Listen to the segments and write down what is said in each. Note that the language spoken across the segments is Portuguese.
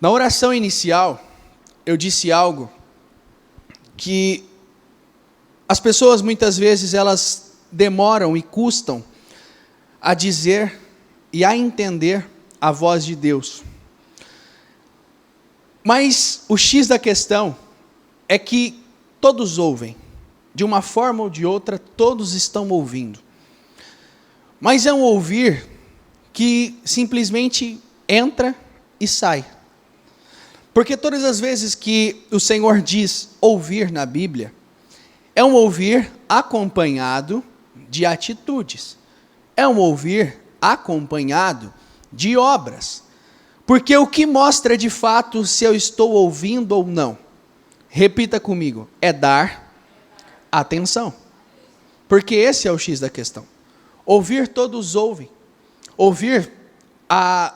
Na oração inicial, eu disse algo que as pessoas muitas vezes elas demoram e custam a dizer e a entender a voz de Deus. Mas o X da questão é que todos ouvem, de uma forma ou de outra, todos estão ouvindo. Mas é um ouvir que simplesmente entra e sai. Porque todas as vezes que o Senhor diz ouvir na Bíblia, é um ouvir acompanhado de atitudes. É um ouvir acompanhado de obras. Porque o que mostra de fato se eu estou ouvindo ou não? Repita comigo, é dar atenção. Porque esse é o X da questão. Ouvir, todos ouvem. Ouvir, a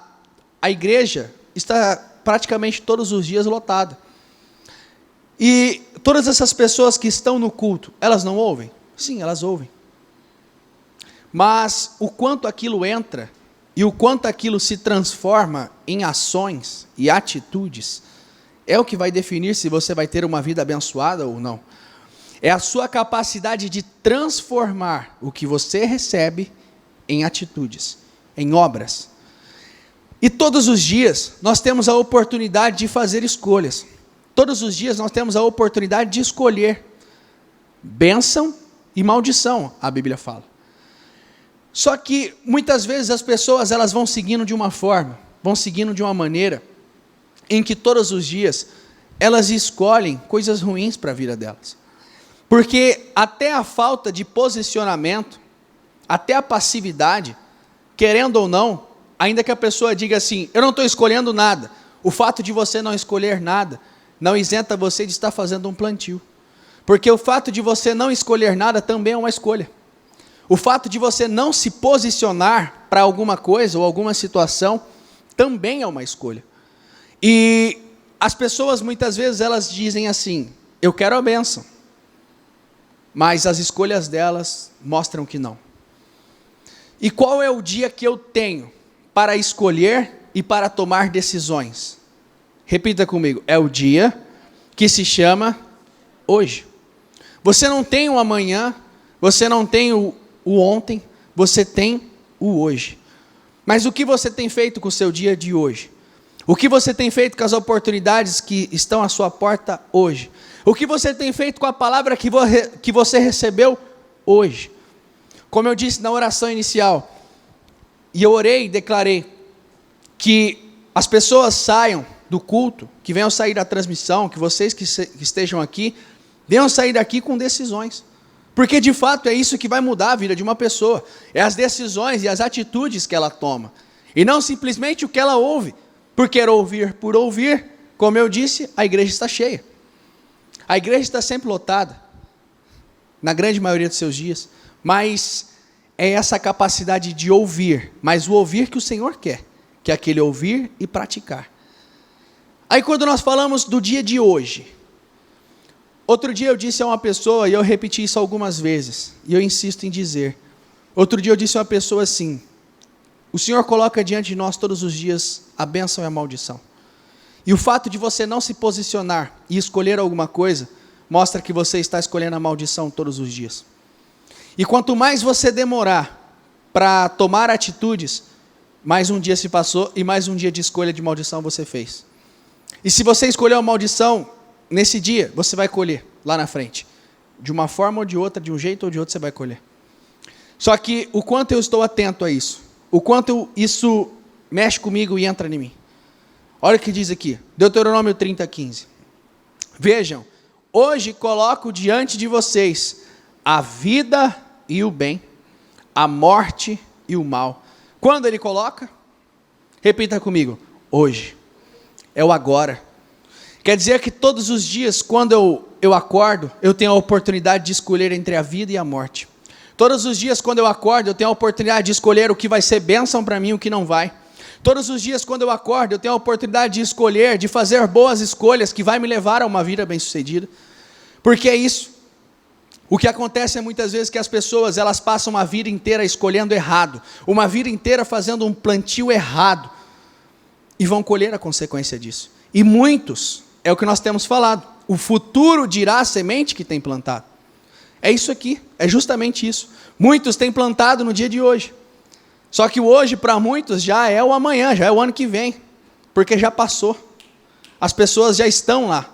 igreja está praticamente todos os dias lotada. E todas essas pessoas que estão no culto, elas não ouvem? Sim, elas ouvem. Mas o quanto aquilo entra e o quanto aquilo se transforma em ações e atitudes, é o que vai definir se você vai ter uma vida abençoada ou não. É a sua capacidade de transformar o que você recebe em atitudes, em obras. E todos os dias nós temos a oportunidade de fazer escolhas. Todos os dias nós temos a oportunidade de escolher bênção e maldição, a Bíblia fala. Só que muitas vezes as pessoas elas vão seguindo de uma forma, vão seguindo de uma maneira em que todos os dias elas escolhem coisas ruins para a vida delas. Porque até a falta de posicionamento, até a passividade, querendo ou não, ainda que a pessoa diga assim, eu não estou escolhendo nada, o fato de você não escolher nada, não isenta você de estar fazendo um plantio. Porque o fato de você não escolher nada também é uma escolha. O fato de você não se posicionar para alguma coisa ou alguma situação também é uma escolha. E as pessoas muitas vezes elas dizem assim, eu quero a bênção. Mas as escolhas delas mostram que não. E qual é o dia que eu tenho para escolher e para tomar decisões? Repita comigo, é o dia que se chama hoje. Você não tem o amanhã, você não tem o ontem, você tem o hoje. Mas o que você tem feito com o seu dia de hoje? O que você tem feito com as oportunidades que estão à sua porta hoje? O que você tem feito com a palavra que você recebeu hoje? Como eu disse na oração inicial, e eu orei e declarei que as pessoas saiam do culto, que venham sair da transmissão, que vocês que estejam aqui, venham sair daqui com decisões. Porque de fato é isso que vai mudar a vida de uma pessoa. É as decisões e as atitudes que ela toma. E não simplesmente o que ela ouve. Porque ouvir por ouvir, como eu disse, a igreja está cheia. A igreja está sempre lotada, na grande maioria dos seus dias, mas é essa capacidade de ouvir, mas o ouvir que o Senhor quer, que é aquele ouvir e praticar. Aí quando nós falamos do dia de hoje, outro dia eu disse a uma pessoa, e eu repeti isso algumas vezes, e eu insisto em dizer, outro dia eu disse a uma pessoa assim, o Senhor coloca diante de nós todos os dias a bênção e a maldição. E o fato de você não se posicionar e escolher alguma coisa, mostra que você está escolhendo a maldição todos os dias. E quanto mais você demorar para tomar atitudes, mais um dia se passou e mais um dia de escolha de maldição você fez. E se você escolheu a maldição nesse dia, você vai colher lá na frente. De uma forma ou de outra, de um jeito ou de outro, você vai colher. Só que o quanto eu estou atento a isso, o quanto isso mexe comigo e entra em mim. Olha o que diz aqui, Deuteronômio 30:15. Vejam, hoje coloco diante de vocês a vida e o bem, a morte e o mal. Quando ele coloca? Repita comigo, hoje. É o agora. Quer dizer que todos os dias, quando eu acordo, eu tenho a oportunidade de escolher entre a vida e a morte. Todos os dias, quando eu acordo, eu tenho a oportunidade de escolher o que vai ser bênção para mim e o que não vai. Todos os dias, quando eu acordo, eu tenho a oportunidade de escolher, de fazer boas escolhas que vai me levar a uma vida bem-sucedida. Porque é isso. O que acontece é muitas vezes que as pessoas, elas passam uma vida inteira escolhendo errado, uma vida inteira fazendo um plantio errado, e vão colher a consequência disso. E muitos, é o que nós temos falado, o futuro dirá a semente que tem plantado. É isso aqui, é justamente isso. Muitos têm plantado no dia de hoje. Só que o hoje para muitos já é o amanhã, já é o ano que vem, porque já passou. As pessoas já estão lá.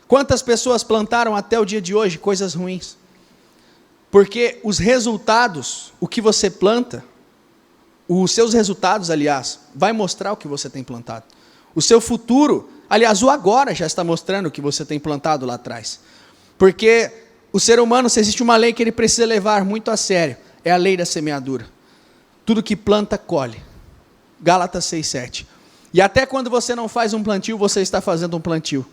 Quantas pessoas plantaram até o dia de hoje coisas ruins? Porque os resultados, o que você planta, os seus resultados, aliás, vai mostrar o que você tem plantado. O seu futuro, aliás, o agora já está mostrando o que você tem plantado lá atrás. Porque o ser humano, se existe uma lei que ele precisa levar muito a sério, é a lei da semeadura. Tudo que planta, colhe. Gálatas 6:7. E até quando você não faz um plantio, você está fazendo um plantio.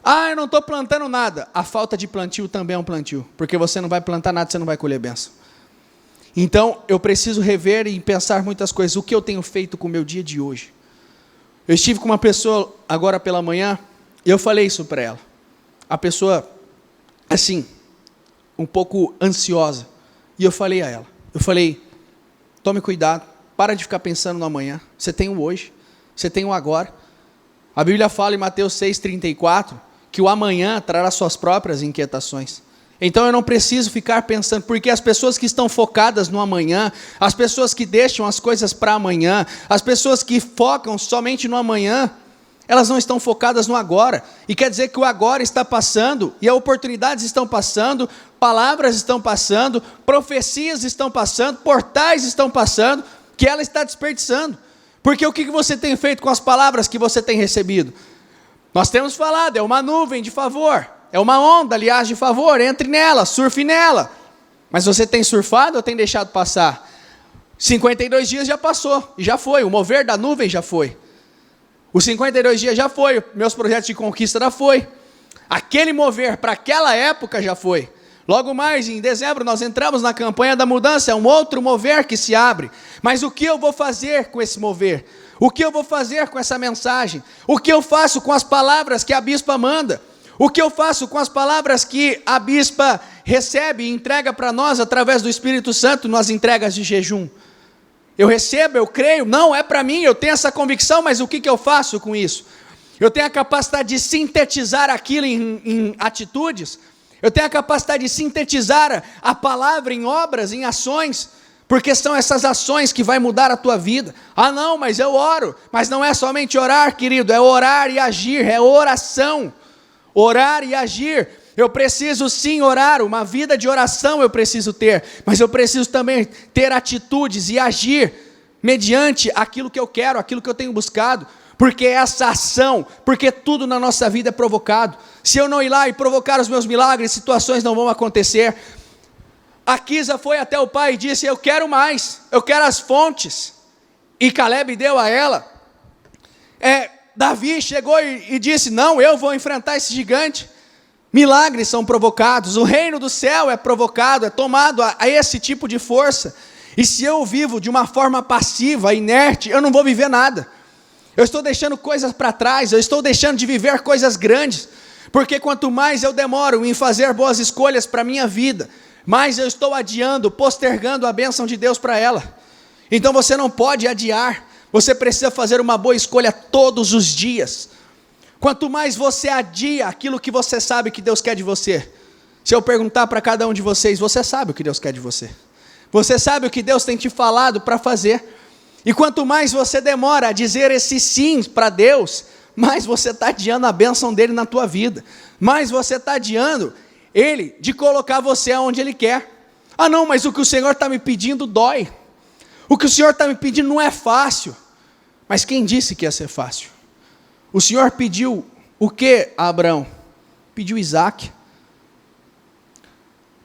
Ah, eu não estou plantando nada. A falta de plantio também é um plantio. Porque você não vai plantar nada, você não vai colher bênção. Então, eu preciso rever e pensar muitas coisas. O que eu tenho feito com o meu dia de hoje? Eu estive com uma pessoa agora pela manhã, e eu falei isso para ela. A pessoa, assim, um pouco ansiosa. E eu falei a ela, tome cuidado, para de ficar pensando no amanhã. Você tem o hoje, você tem o agora. A Bíblia fala em Mateus 6,34, que o amanhã trará suas próprias inquietações. Então eu não preciso ficar pensando, porque as pessoas que estão focadas no amanhã, as pessoas que deixam as coisas para amanhã, as pessoas que focam somente no amanhã, elas não estão focadas no agora. E quer dizer que o agora está passando, e as oportunidades estão passando, palavras estão passando, profecias estão passando, portais estão passando, que ela está desperdiçando. Porque o que você tem feito com as palavras que você tem recebido? Nós temos falado, é uma nuvem de favor. É uma onda, aliás, de favor, entre nela, surfe nela. Mas você tem surfado ou tem deixado passar? 52 dias já passou, e já foi, o mover da nuvem já foi. Os 52 dias já foi, meus projetos de conquista já foi. Aquele mover para aquela época já foi. Logo mais, em dezembro, nós entramos na campanha da mudança, é um outro mover que se abre. Mas o que eu vou fazer com esse mover? O que eu vou fazer com essa mensagem? O que eu faço com as palavras que a bispa manda? O que eu faço com as palavras que a bispa recebe e entrega para nós através do Espírito Santo nas entregas de jejum? Eu recebo, eu creio, não é para mim, eu tenho essa convicção, mas o que eu faço com isso? Eu tenho a capacidade de sintetizar aquilo em atitudes, eu tenho a capacidade de sintetizar a palavra em obras, em ações, porque são essas ações que vai mudar a tua vida. Ah não, mas eu oro, mas não é somente orar, querido, é orar e agir, é oração. Orar e agir, eu preciso sim orar, uma vida de oração eu preciso ter, mas eu preciso também ter atitudes e agir mediante aquilo que eu quero, aquilo que eu tenho buscado, porque essa ação, porque tudo na nossa vida é provocado. Se eu não ir lá e provocar os meus milagres, situações não vão acontecer. A Quisa foi até o pai e disse, eu quero mais, eu quero as fontes, e Caleb deu a ela. Davi chegou e disse, não, eu vou enfrentar esse gigante. Milagres são provocados, o reino do céu é provocado, é tomado a esse tipo de força. E se eu vivo de uma forma passiva, inerte, eu não vou viver nada. Eu estou deixando coisas para trás, eu estou deixando de viver coisas grandes. Porque quanto mais eu demoro em fazer boas escolhas para a minha vida, mais eu estou adiando, postergando a bênção de Deus para ela. Então você não pode adiar. Você precisa fazer uma boa escolha todos os dias. Quanto mais você adia aquilo que você sabe que Deus quer de você. Se eu perguntar para cada um de vocês, você sabe o que Deus quer de você. Você sabe o que Deus tem te falado para fazer. E quanto mais você demora a dizer esse sim para Deus, mais você está adiando a bênção dele na tua vida. Mais você está adiando ele de colocar você aonde ele quer. Ah não, mas o que o Senhor está me pedindo dói. O que o Senhor está me pedindo não é fácil. Mas quem disse que ia ser fácil? O Senhor pediu o que a Abraão? Pediu Isaac.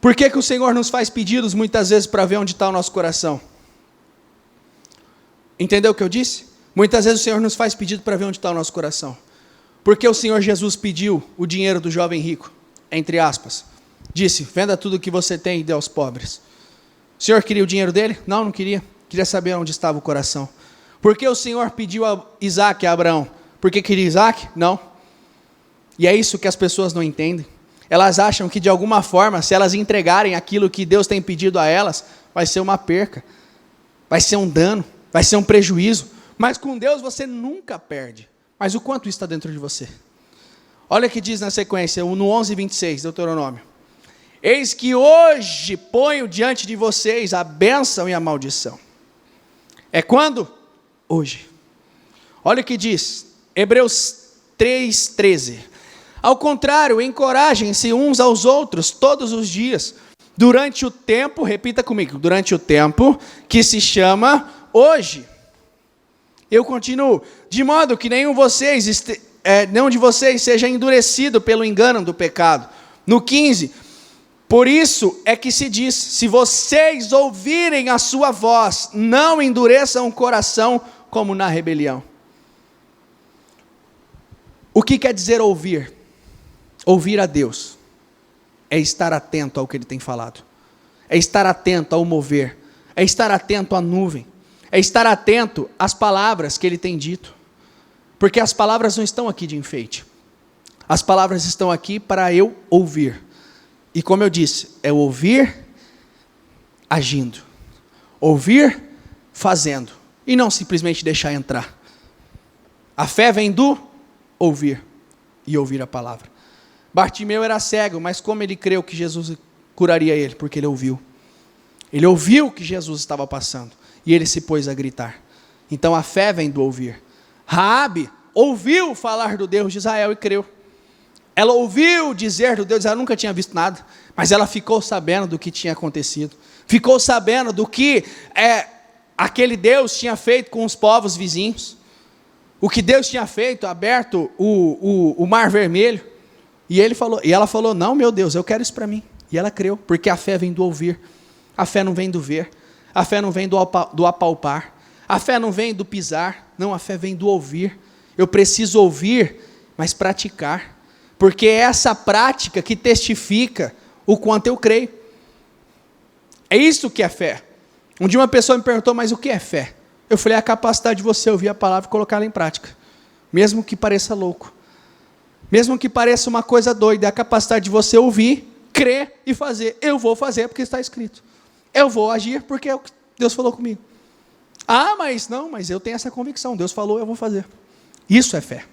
Por que o Senhor nos faz pedidos muitas vezes para ver onde está o nosso coração? Entendeu o que eu disse? Muitas vezes o Senhor nos faz pedido para ver onde está o nosso coração. Porque o Senhor Jesus pediu o dinheiro do jovem rico, entre aspas. Disse, venda tudo o que você tem e dê aos pobres. O Senhor queria o dinheiro dele? Não, não queria. Queria saber onde estava o coração. Por que o Senhor pediu a Isaac, a Abraão? Porque queria Isaac? Não. E é isso que as pessoas não entendem. Elas acham que de alguma forma, se elas entregarem aquilo que Deus tem pedido a elas, vai ser uma perca, vai ser um dano, vai ser um prejuízo. Mas com Deus você nunca perde. Mas o quanto isso está dentro de você? Olha o que diz na sequência, no 11:26, Deuteronômio. Eis que hoje ponho diante de vocês a bênção e a maldição. É quando? Hoje. Olha o que diz, Hebreus 3:13. Ao contrário, encorajem-se uns aos outros todos os dias, durante o tempo, repita comigo, durante o tempo que se chama hoje. Eu continuo, de modo que nenhum de vocês seja endurecido pelo engano do pecado. No 15, por isso é que se diz, se vocês ouvirem a sua voz, não endureçam o coração como na rebelião. O que quer dizer ouvir? Ouvir a Deus é estar atento ao que Ele tem falado, é estar atento ao mover, é estar atento à nuvem, é estar atento às palavras que Ele tem dito, porque as palavras não estão aqui de enfeite, as palavras estão aqui para eu ouvir, e como eu disse, é ouvir agindo, ouvir fazendo, e não simplesmente deixar entrar. A fé vem do ouvir, e ouvir a palavra. Bartimeu era cego, mas como ele creu que Jesus curaria ele? Porque ele ouviu. Ele ouviu que Jesus estava passando, e ele se pôs a gritar. Então a fé vem do ouvir. Raabe ouviu falar do Deus de Israel e creu. Ela ouviu dizer do Deus, ela nunca tinha visto nada, mas ela ficou sabendo do que tinha acontecido. Ficou sabendo do que aquele Deus tinha feito com os povos vizinhos. O que Deus tinha feito, aberto o mar vermelho. E ela falou, não, meu Deus, eu quero isso para mim. E ela creu, porque a fé vem do ouvir. A fé não vem do ver. A fé não vem do apalpar. A fé não vem do pisar. Não, a fé vem do ouvir. Eu preciso ouvir, mas praticar. Porque é essa prática que testifica o quanto eu creio. É isso que é fé. Um dia uma pessoa me perguntou, mas o que é fé? Eu falei, é a capacidade de você ouvir a palavra e colocá-la em prática. Mesmo que pareça louco. Mesmo que pareça uma coisa doida, é a capacidade de você ouvir, crer e fazer. Eu vou fazer porque está escrito. Eu vou agir porque é o que Deus falou comigo. Ah, mas eu tenho essa convicção. Deus falou, eu vou fazer. Isso é fé.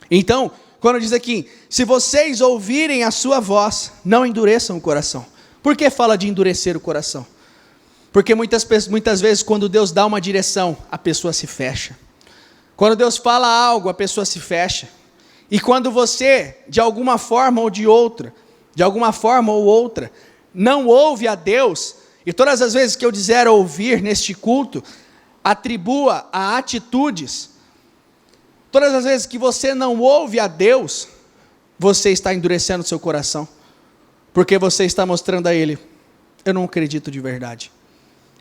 Então, quando diz aqui, se vocês ouvirem a sua voz, não endureçam o coração. Por que fala de endurecer o coração? Porque muitas vezes quando Deus dá uma direção, a pessoa se fecha. Quando Deus fala algo, a pessoa se fecha. E quando você, de alguma forma ou outra, não ouve a Deus, e todas as vezes que eu dizer ouvir neste culto, atribua a atitudes, todas as vezes que você não ouve a Deus, você está endurecendo o seu coração, porque você está mostrando a Ele, eu não acredito de verdade.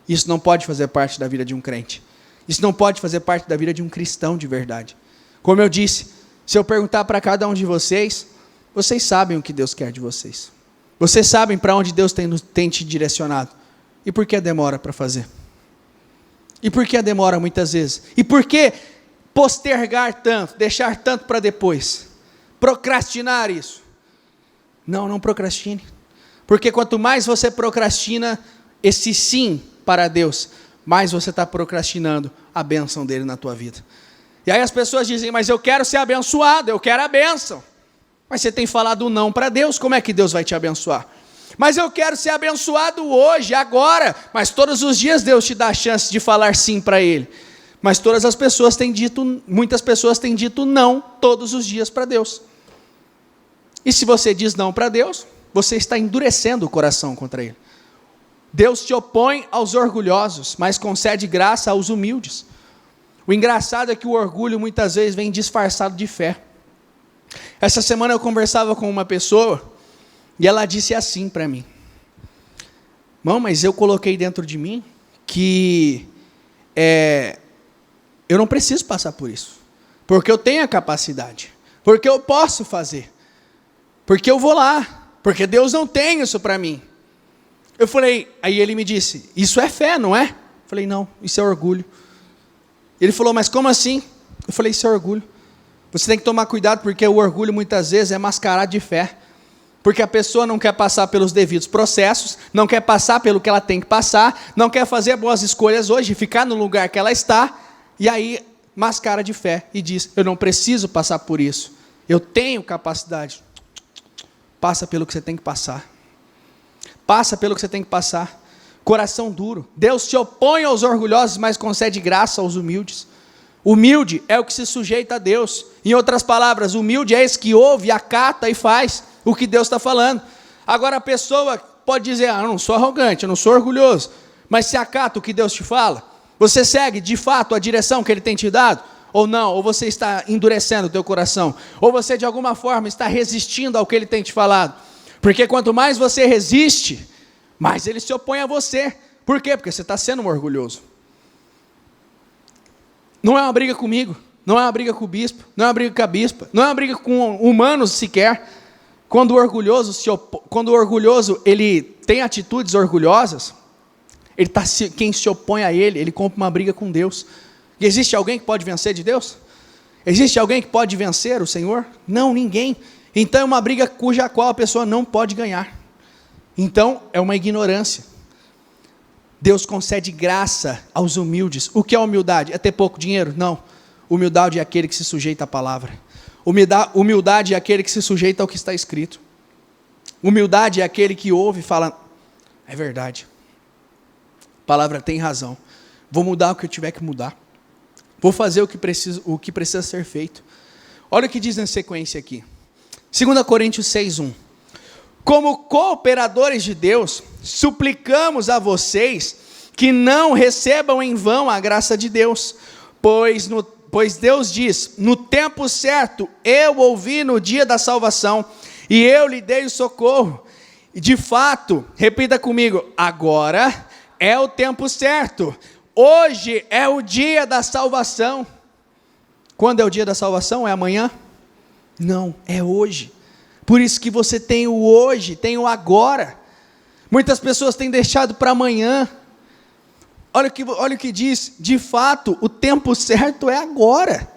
Isso não pode fazer parte da vida de um crente, isso não pode fazer parte da vida de um cristão de verdade. Como eu disse, se eu perguntar para cada um de vocês, vocês sabem o que Deus quer de vocês. Vocês sabem para onde Deus tem te direcionado. E por que demora para fazer? E por que demora muitas vezes? E por que postergar tanto, deixar tanto para depois? Procrastinar isso? Não procrastine. Porque quanto mais você procrastina esse sim para Deus, mais você está procrastinando a bênção dele na tua vida. E aí as pessoas dizem, mas eu quero ser abençoado, eu quero a bênção. Mas você tem falado não para Deus, como é que Deus vai te abençoar? Mas eu quero ser abençoado hoje, agora. Mas todos os dias Deus te dá a chance de falar sim para Ele. Mas muitas pessoas têm dito não todos os dias para Deus. E se você diz não para Deus, você está endurecendo o coração contra Ele. Deus te opõe aos orgulhosos, mas concede graça aos humildes. O engraçado é que o orgulho muitas vezes vem disfarçado de fé. Essa semana eu conversava com uma pessoa e ela disse assim para mim: "Não, mas eu coloquei dentro de mim que eu não preciso passar por isso, porque eu tenho a capacidade, porque eu posso fazer, porque eu vou lá, porque Deus não tem isso para mim." Eu falei, aí ele me disse, isso é fé, não é? Eu falei, não, isso é orgulho. Ele falou, mas como assim? Eu falei, isso é orgulho. Você tem que tomar cuidado, porque o orgulho muitas vezes é mascarado de fé. Porque a pessoa não quer passar pelos devidos processos, não quer passar pelo que ela tem que passar, não quer fazer boas escolhas hoje, ficar no lugar que ela está, e aí mascara de fé e diz: eu não preciso passar por isso, eu tenho capacidade. Passa pelo que você tem que passar. Passa pelo que você tem que passar. Coração duro. Deus se opõe aos orgulhosos, mas concede graça aos humildes. Humilde é o que se sujeita a Deus. Em outras palavras, humilde é esse que ouve, acata e faz o que Deus está falando. Agora a pessoa pode dizer: eu não sou arrogante, eu não sou orgulhoso, mas se acata o que Deus te fala, você segue de fato a direção que Ele tem te dado? Ou não? Ou você está endurecendo o teu coração? Ou você de alguma forma está resistindo ao que Ele tem te falado? Porque quanto mais você resiste, mais Ele se opõe a você. Por quê? Porque você está sendo um orgulhoso. Não é uma briga comigo, não é uma briga com o bispo, não é uma briga com a bispa, não é uma briga com humanos sequer. Quando o orgulhoso ele tem atitudes orgulhosas, quem se opõe a ele compra uma briga com Deus. E existe alguém que pode vencer de Deus? Existe alguém que pode vencer o Senhor? Não, ninguém. Então é uma briga cuja qual a pessoa não pode ganhar. Então é uma ignorância. Deus concede graça aos humildes. O que é humildade? É ter pouco dinheiro? Não. Humildade é aquele que se sujeita à palavra. Humildade é aquele que se sujeita ao que está escrito. Humildade é aquele que ouve e fala: é verdade. A palavra tem razão. Vou mudar o que eu tiver que mudar. Vou fazer o que precisa ser feito. Olha o que diz na sequência aqui. 2 Coríntios 6:1. Como cooperadores de Deus, suplicamos a vocês que não recebam em vão a graça de Deus, pois Deus diz: no tempo certo eu ouvi no dia da salvação, e eu lhe dei o socorro. De fato, repita comigo: agora é o tempo certo, hoje é o dia da salvação. Quando é o dia da salvação? É amanhã? Não, é hoje. Por isso que você tem o hoje, tem o agora. Muitas pessoas têm deixado para amanhã. Olha o que diz: de fato, o tempo certo é agora.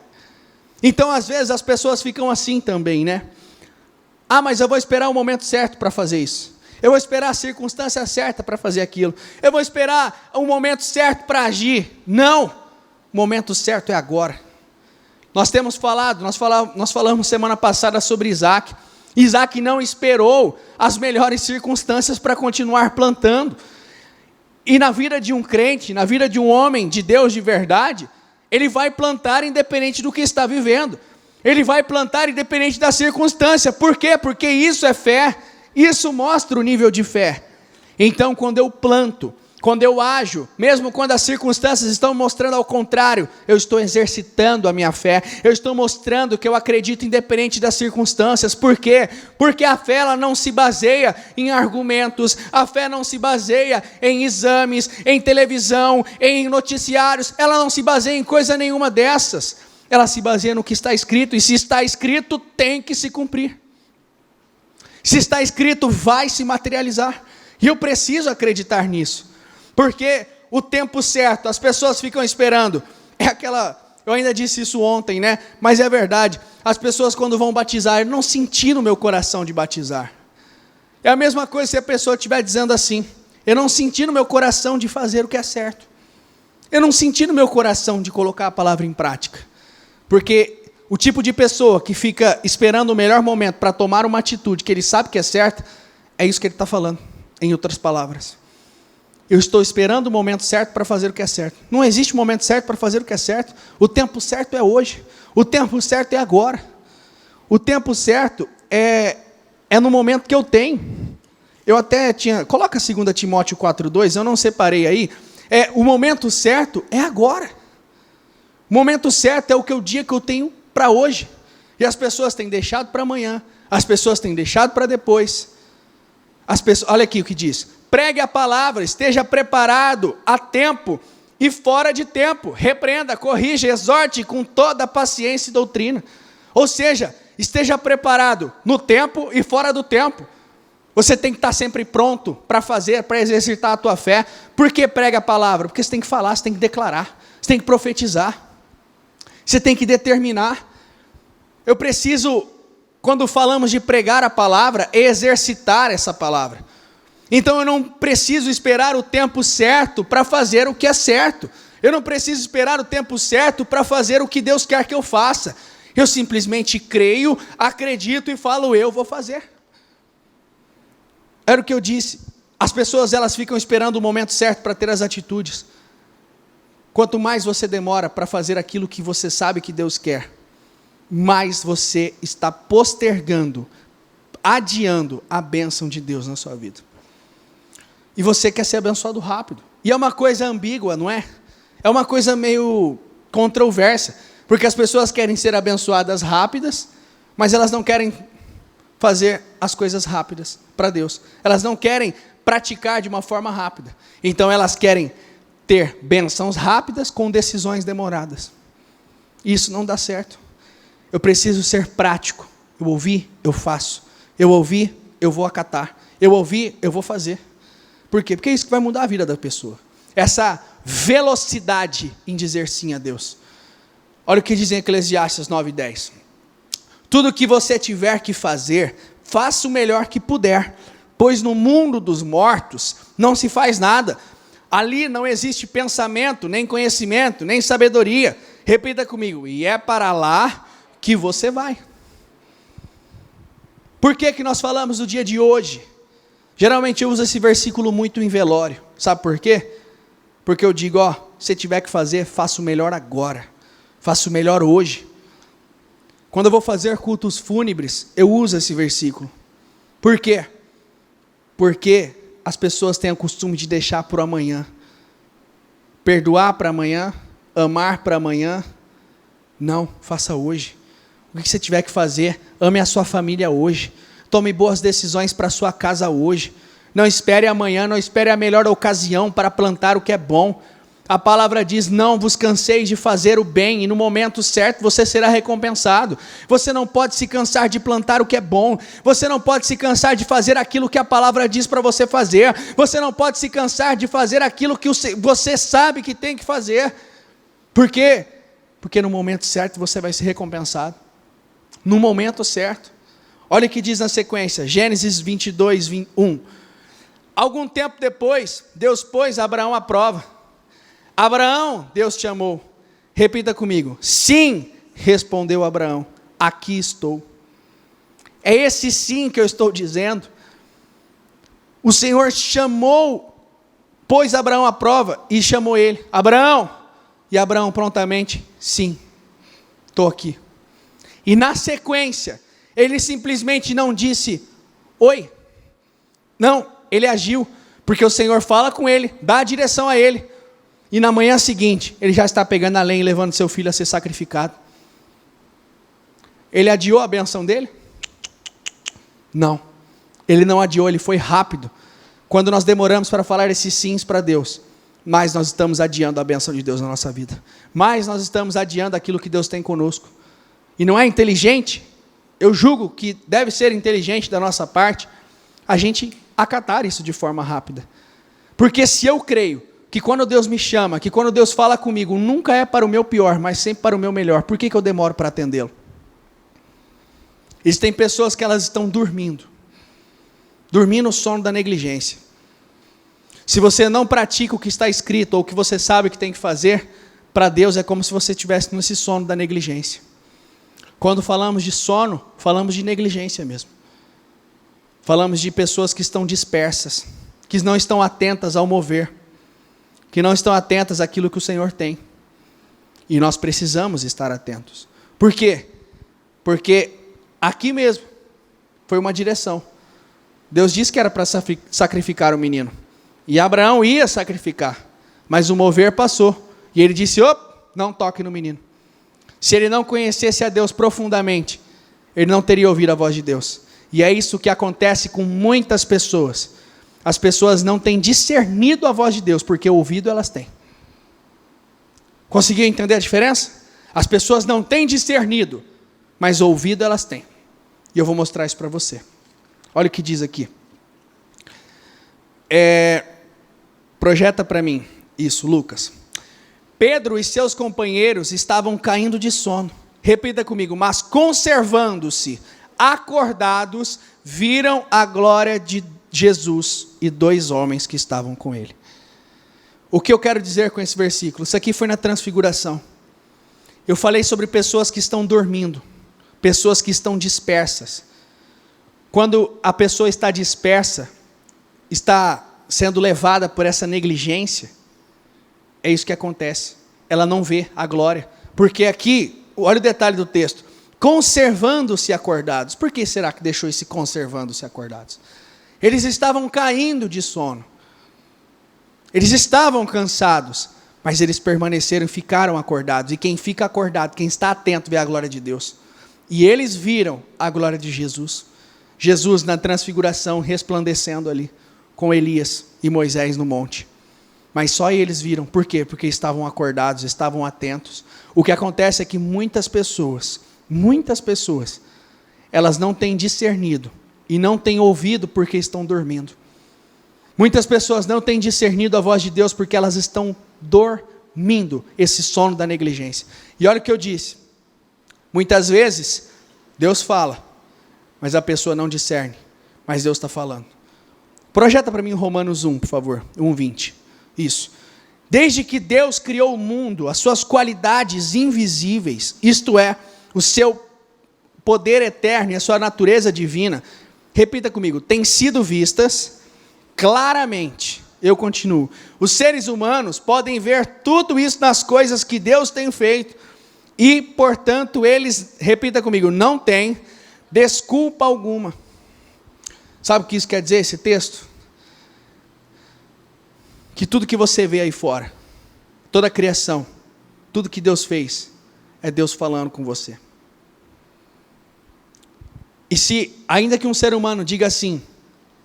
Então, às vezes, as pessoas ficam assim também, né? Ah, mas eu vou esperar o momento certo para fazer isso. Eu vou esperar a circunstância certa para fazer aquilo. Eu vou esperar o momento certo para agir. Não, o momento certo é agora. Nós falamos semana passada sobre Isaac. Isaac não esperou as melhores circunstâncias para continuar plantando. E na vida de um crente, na vida de um homem de Deus de verdade, ele vai plantar independente do que está vivendo. Ele vai plantar independente da circunstância. Por quê? Porque isso é fé. Isso mostra o nível de fé. Então, quando eu planto, quando eu ajo, mesmo quando as circunstâncias estão mostrando ao contrário, eu estou exercitando a minha fé, eu estou mostrando que eu acredito independente das circunstâncias. Por quê? Porque a fé ela não se baseia em argumentos, a fé não se baseia em exames, em televisão, em noticiários, ela não se baseia em coisa nenhuma dessas, ela se baseia no que está escrito, e se está escrito, tem que se cumprir. Se está escrito, vai se materializar, e eu preciso acreditar nisso. Porque o tempo certo, as pessoas ficam esperando, eu ainda disse isso ontem, né? Mas é verdade, as pessoas quando vão batizar, eu não senti no meu coração de batizar. É a mesma coisa se a pessoa estiver dizendo assim: eu não senti no meu coração de fazer o que é certo. Eu não senti no meu coração de colocar a palavra em prática. Porque o tipo de pessoa que fica esperando o melhor momento para tomar uma atitude que ele sabe que é certa, é isso que ele está falando, em outras palavras. Eu estou esperando o momento certo para fazer o que é certo. Não existe momento certo para fazer o que é certo. O tempo certo é hoje. O tempo certo é agora. O tempo certo é no momento que eu tenho. Eu até tinha... Coloca 2 Timóteo 4:2, eu não separei aí. O momento certo é agora. O momento certo é o dia que eu tenho para hoje. E as pessoas têm deixado para amanhã. As pessoas têm deixado para depois. Olha aqui o que diz: pregue a palavra, esteja preparado a tempo e fora de tempo, repreenda, corrija, exorte com toda a paciência e doutrina. Ou seja, esteja preparado no tempo e fora do tempo. Você tem que estar sempre pronto para fazer, para exercitar a tua fé. Por que prega a palavra? Porque você tem que falar, você tem que declarar, você tem que profetizar, você tem que determinar. Eu preciso, quando falamos de pregar a palavra, exercitar essa palavra. Então eu não preciso esperar o tempo certo para fazer o que é certo. Eu não preciso esperar o tempo certo para fazer o que Deus quer que eu faça. Eu simplesmente creio, acredito e falo, eu vou fazer. Era o que eu disse. As pessoas, elas ficam esperando o momento certo para ter as atitudes. Quanto mais você demora para fazer aquilo que você sabe que Deus quer, mais você está postergando, adiando a bênção de Deus na sua vida. E você quer ser abençoado rápido. E é uma coisa ambígua, não é? É uma coisa meio controversa, porque as pessoas querem ser abençoadas rápidas, mas elas não querem fazer as coisas rápidas para Deus. Elas não querem praticar de uma forma rápida. Então elas querem ter bênçãos rápidas com decisões demoradas. Isso não dá certo. Eu preciso ser prático. Eu ouvi, eu faço. Eu ouvi, eu vou acatar. Eu ouvi, eu vou fazer. Por quê? Porque é isso que vai mudar a vida da pessoa. Essa velocidade em dizer sim a Deus. Olha o que diz em Eclesiastes 9:10. Tudo que você tiver que fazer, faça o melhor que puder, pois no mundo dos mortos não se faz nada. Ali não existe pensamento, nem conhecimento, nem sabedoria. Repita comigo, e é para lá que você vai. Por que nós falamos do dia de hoje? Geralmente eu uso esse versículo muito em velório. Sabe por quê? Porque eu digo, se tiver que fazer, faça o melhor agora. Faça o melhor hoje. Quando eu vou fazer cultos fúnebres, eu uso esse versículo. Por quê? Porque as pessoas têm o costume de deixar por amanhã. Perdoar para amanhã, amar para amanhã. Não, faça hoje. O que você tiver que fazer, ame a sua família hoje. Tome boas decisões para a sua casa hoje. Não espere amanhã, não espere a melhor ocasião para plantar o que é bom. A palavra diz, não vos canseis de fazer o bem, e no momento certo você será recompensado. Você não pode se cansar de plantar o que é bom. Você não pode se cansar de fazer aquilo que a palavra diz para você fazer. Você não pode se cansar de fazer aquilo que você sabe que tem que fazer. Por quê? Porque no momento certo você vai ser recompensado. No momento certo. Olha o que diz na sequência, Gênesis 22:1. Algum tempo depois, Deus pôs Abraão à prova. Abraão, Deus te chamou. Repita comigo. Sim, respondeu Abraão. Aqui estou. É esse sim que eu estou dizendo. O Senhor chamou, pôs Abraão à prova e chamou ele. Abraão. E Abraão prontamente, sim, estou aqui. E na sequência, ele simplesmente não disse, oi. Não, ele agiu, porque o Senhor fala com ele, dá a direção a ele. E na manhã seguinte, ele já está pegando a lenha e levando seu filho a ser sacrificado. Ele adiou a benção dele? Não. Ele não adiou, ele foi rápido. Quando nós demoramos para falar esses sims para Deus, mais nós estamos adiando a benção de Deus na nossa vida. Mais nós estamos adiando aquilo que Deus tem conosco. E não é inteligente, eu julgo que deve ser inteligente da nossa parte, a gente acatar isso de forma rápida. Porque se eu creio que quando Deus me chama, que quando Deus fala comigo, nunca é para o meu pior, mas sempre para o meu melhor, por que eu demoro para atendê-lo? Existem pessoas que elas estão dormindo o sono da negligência. Se você não pratica o que está escrito, ou o que você sabe que tem que fazer, para Deus é como se você estivesse nesse sono da negligência. Quando falamos de sono, falamos de negligência mesmo. Falamos de pessoas que estão dispersas, que não estão atentas ao mover, que não estão atentas àquilo que o Senhor tem. E nós precisamos estar atentos. Por quê? Porque aqui mesmo foi uma direção. Deus disse que era para sacrificar o menino. E Abraão ia sacrificar. Mas o mover passou. E ele disse, não toque no menino. Se ele não conhecesse a Deus profundamente, ele não teria ouvido a voz de Deus. E é isso que acontece com muitas pessoas. As pessoas não têm discernido a voz de Deus, porque ouvido elas têm. Conseguiu entender a diferença? As pessoas não têm discernido, mas ouvido elas têm. E eu vou mostrar isso para você. Olha o que diz aqui. Projeta para mim isso, Lucas. Pedro e seus companheiros estavam caindo de sono. Repita comigo. Mas conservando-se acordados, viram a glória de Jesus e dois homens que estavam com ele. O que eu quero dizer com esse versículo? Isso aqui foi na transfiguração. Eu falei sobre pessoas que estão dormindo, pessoas que estão dispersas. Quando a pessoa está dispersa, está sendo levada por essa negligência, é isso que acontece. Ela não vê a glória. Porque aqui, olha o detalhe do texto, conservando-se acordados. Por que será que deixou esse conservando-se acordados? Eles estavam caindo de sono. Eles estavam cansados, mas eles permaneceram e ficaram acordados. E quem fica acordado, quem está atento, vê a glória de Deus. E eles viram a glória de Jesus. Jesus na transfiguração, resplandecendo ali, com Elias e Moisés no monte. Mas só eles viram. Por quê? Porque estavam acordados, estavam atentos. O que acontece é que muitas pessoas, elas não têm discernido e não têm ouvido porque estão dormindo. Muitas pessoas não têm discernido a voz de Deus porque elas estão dormindo, esse sono da negligência. E olha o que eu disse. Muitas vezes, Deus fala, mas a pessoa não discerne, mas Deus está falando. Projeta para mim Romanos 1, por favor, 1:20. Isso. Desde que Deus criou o mundo, as suas qualidades invisíveis, isto é, o seu poder eterno e a sua natureza divina, repita comigo, têm sido vistas claramente. Eu continuo. Os seres humanos podem ver tudo isso nas coisas que Deus tem feito e, portanto, eles, repita comigo, não têm desculpa alguma. Sabe o que isso quer dizer, esse texto? Que tudo que você vê aí fora, toda a criação, tudo que Deus fez, é Deus falando com você. E se, ainda que um ser humano diga assim,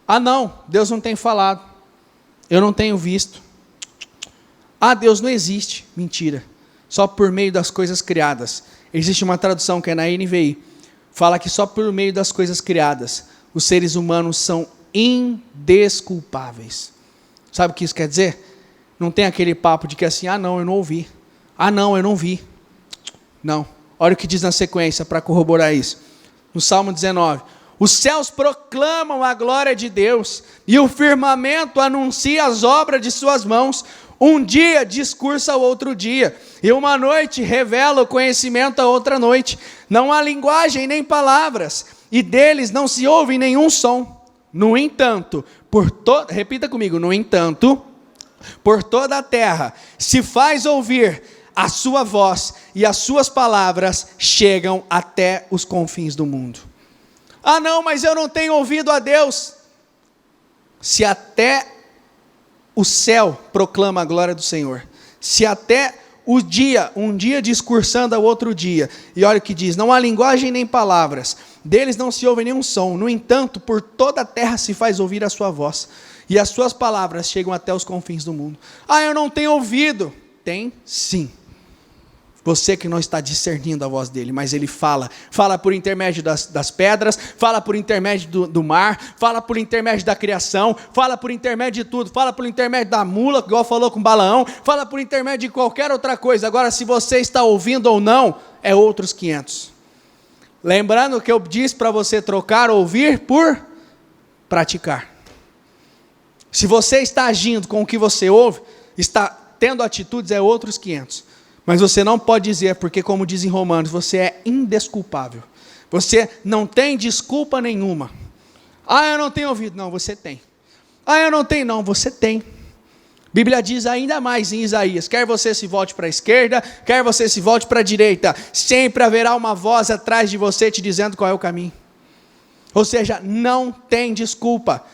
ah não, Deus não tem falado, eu não tenho visto, ah Deus não existe, mentira, só por meio das coisas criadas. Existe uma tradução que é na NVI, fala que só por meio das coisas criadas, os seres humanos são indesculpáveis. Sabe o que isso quer dizer? Não tem aquele papo de que assim, ah não, eu não ouvi. Ah não, eu não vi. Não. Olha o que diz na sequência para corroborar isso. No Salmo 19. Os céus proclamam a glória de Deus e o firmamento anuncia as obras de suas mãos. Um dia discursa ao outro dia e uma noite revela o conhecimento a outra noite. Não há linguagem nem palavras e deles não se ouve nenhum som. No entanto, repita comigo, no entanto, por toda a terra se faz ouvir a sua voz e as suas palavras chegam até os confins do mundo. Ah não, mas eu não tenho ouvido a Deus. Se até o céu proclama a glória do Senhor, se até um dia discursando ao outro dia, e olha o que diz, não há linguagem nem palavras, deles não se ouve nenhum som, no entanto, por toda a terra se faz ouvir a sua voz, e as suas palavras chegam até os confins do mundo. Ah, eu não tenho ouvido. Tem sim. Você que não está discernindo a voz dele, mas ele fala por intermédio das pedras, fala por intermédio do mar, fala por intermédio da criação, fala por intermédio de tudo, fala por intermédio da mula, igual falou com Balaão, fala por intermédio de qualquer outra coisa. Agora, se você está ouvindo ou não, é outros 500. Lembrando que eu disse para você trocar ouvir por praticar. Se você está agindo com o que você ouve, está tendo atitudes, é outros 500. Mas você não pode dizer, porque como diz em Romanos, você é indesculpável. Você não tem desculpa nenhuma. Ah, eu não tenho ouvido. Não, você tem. Ah, eu não tenho. Não, você tem. Bíblia diz ainda mais em Isaías, quer você se volte para a esquerda, quer você se volte para a direita, sempre haverá uma voz atrás de você te dizendo qual é o caminho. Ou seja, não tem desculpa.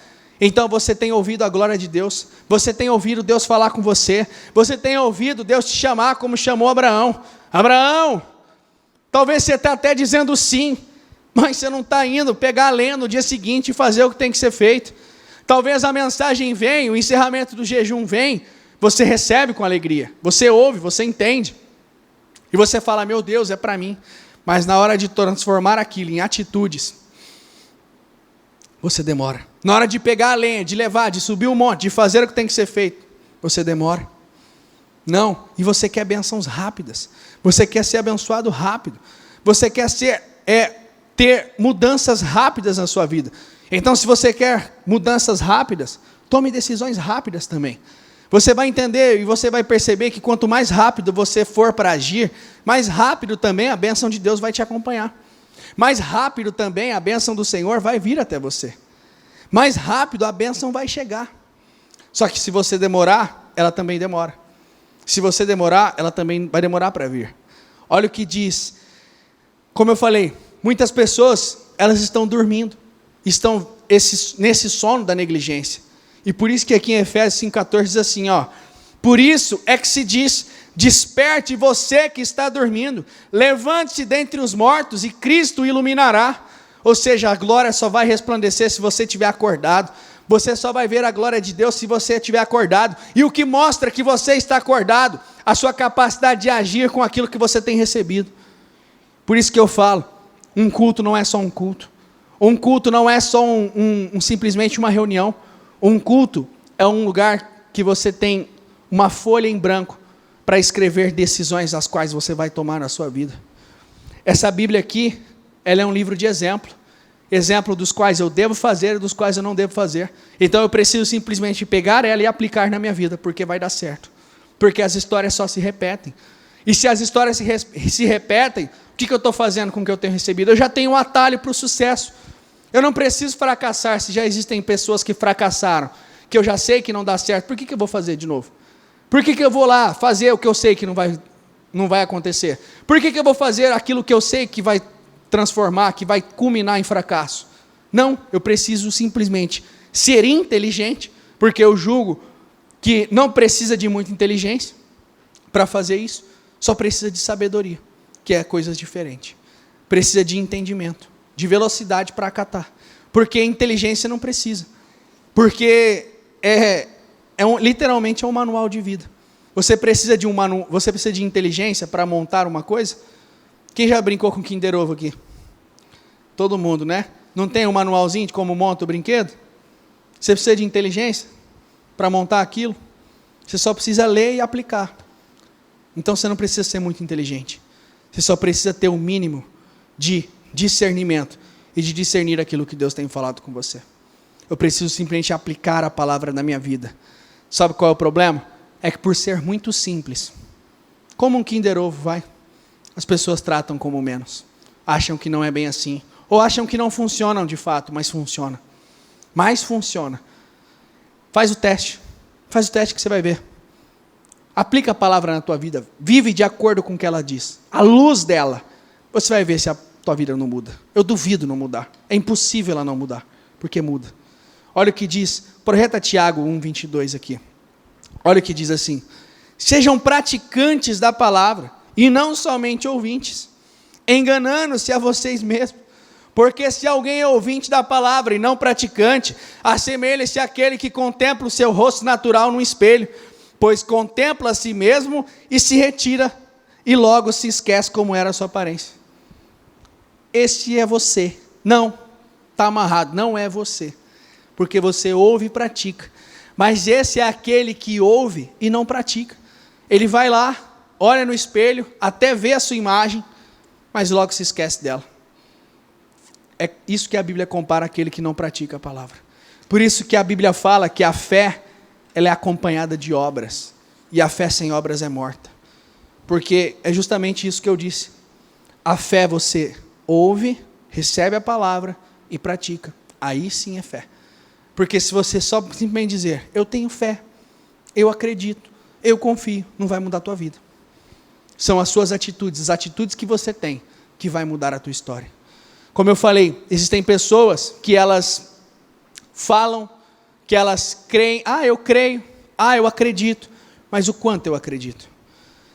Então você tem ouvido a glória de Deus, você tem ouvido Deus falar com você, você tem ouvido Deus te chamar como chamou Abraão. Abraão, talvez você está até dizendo sim, mas você não está indo pegar a lenha no dia seguinte e fazer o que tem que ser feito. Talvez a mensagem venha, o encerramento do jejum vem, você recebe com alegria, você ouve, você entende, e você fala, meu Deus, é para mim, mas na hora de transformar aquilo em atitudes, você demora. Na hora de pegar a lenha, de levar, de subir o monte, de fazer o que tem que ser feito, você demora. Não, e você quer bênçãos rápidas, você quer ser abençoado rápido, você quer ter mudanças rápidas na sua vida. Então, se você quer mudanças rápidas, tome decisões rápidas também. Você vai entender e você vai perceber que quanto mais rápido você for para agir, mais rápido também a bênção de Deus vai te acompanhar. Mais rápido também a bênção do Senhor vai vir até você. Mais rápido a bênção vai chegar. Só que se você demorar, ela também demora. Se você demorar, ela também vai demorar para vir. Olha o que diz. Como eu falei, muitas pessoas, elas estão dormindo. Estão nesse sono da negligência. E por isso que aqui em Efésios 5,14 diz assim, ó. Por isso é que se diz, desperte você que está dormindo, levante-se dentre os mortos e Cristo o iluminará. Ou seja, a glória só vai resplandecer se você estiver acordado. Você só vai ver a glória de Deus se você estiver acordado. E o que mostra que você está acordado? A sua capacidade de agir com aquilo que você tem recebido. Por isso que eu falo, um culto não é só um culto. Um culto não é só simplesmente uma reunião. Um culto é um lugar que você tem uma folha em branco para escrever decisões as quais você vai tomar na sua vida. Essa Bíblia aqui, ela é um livro de exemplo. Exemplo dos quais eu devo fazer e dos quais eu não devo fazer. Então eu preciso simplesmente pegar ela e aplicar na minha vida, porque vai dar certo. Porque as histórias só se repetem. E se as histórias se repetem, o que eu estou fazendo com o que eu tenho recebido? Eu já tenho um atalho para o sucesso. Eu não preciso fracassar se já existem pessoas que fracassaram, que eu já sei que não dá certo. Por que eu vou fazer de novo? Por que eu vou lá fazer o que eu sei que não vai acontecer? Por que eu vou fazer aquilo que eu sei que vai transformar, que vai culminar em fracasso? Não, eu preciso simplesmente ser inteligente, porque eu julgo que não precisa de muita inteligência para fazer isso, só precisa de sabedoria, que é coisas diferentes. Precisa de entendimento, de velocidade para acatar, porque inteligência não precisa, porque literalmente é um manual de vida. Você precisa de inteligência para montar uma coisa? Quem já brincou com Kinder Ovo aqui? Todo mundo, né? Não tem um manualzinho de como monta o brinquedo? Você precisa de inteligência para montar aquilo? Você só precisa ler e aplicar. Então você não precisa ser muito inteligente. Você só precisa ter um mínimo de discernimento e de discernir aquilo que Deus tem falado com você. Eu preciso simplesmente aplicar a palavra na minha vida. Sabe qual é o problema? É que por ser muito simples, como um Kinder Ovo vai, as pessoas tratam como menos. Acham que não é bem assim. Ou acham que não funcionam de fato, mas funciona. Mas funciona. Faz o teste. Faz o teste que você vai ver. Aplica a palavra na tua vida. Vive de acordo com o que ela diz. À luz dela, você vai ver se a tua vida não muda. Eu duvido não mudar. É impossível ela não mudar. Porque muda. Olha o que diz. Projeta Tiago 1:22 aqui. Olha o que diz assim. Sejam praticantes da palavra e não somente ouvintes, enganando-se a vocês mesmos. Porque se alguém é ouvinte da palavra e não praticante, assemelha-se àquele que contempla o seu rosto natural no espelho, pois contempla a si mesmo e se retira, e logo se esquece como era a sua aparência. Esse é você. Não, está amarrado, não é você. Porque você ouve e pratica. Mas esse é aquele que ouve e não pratica. Ele vai lá, olha no espelho, até vê a sua imagem, mas logo se esquece dela. É isso que a Bíblia compara aquele que não pratica a palavra. Por isso que a Bíblia fala que a fé, ela é acompanhada de obras. E a fé sem obras é morta. Porque é justamente isso que eu disse. A fé você ouve, recebe a palavra e pratica. Aí sim é fé. Porque se você só simplesmente dizer, eu tenho fé, eu acredito, eu confio, não vai mudar a tua vida. São as suas atitudes, as atitudes que você tem, que vai mudar a tua história. Como eu falei, existem pessoas que elas falam, que elas creem, eu creio, eu acredito, mas o quanto eu acredito?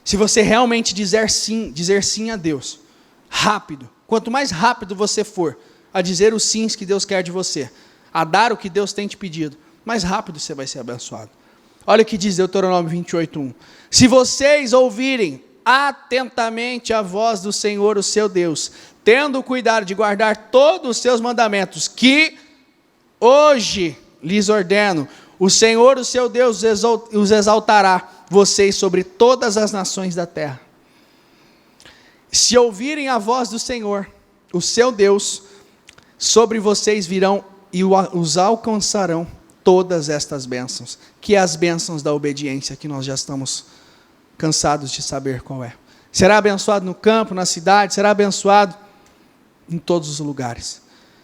Se você realmente dizer sim a Deus, rápido, quanto mais rápido você for a dizer os sims que Deus quer de você, a dar o que Deus tem te pedido, mais rápido você vai ser abençoado. Olha o que diz Deuteronômio 28:1. Se vocês ouvirem atentamente a voz do Senhor, o seu Deus, tendo o cuidado de guardar todos os seus mandamentos, que hoje lhes ordeno, o Senhor, o seu Deus, os exaltará vocês sobre todas as nações da terra. Se ouvirem a voz do Senhor, o seu Deus, sobre vocês virão e os alcançarão todas estas bênçãos, que é as bênçãos da obediência, que nós já estamos cansados de saber qual é. Será abençoado no campo, na cidade, será abençoado em todos os lugares.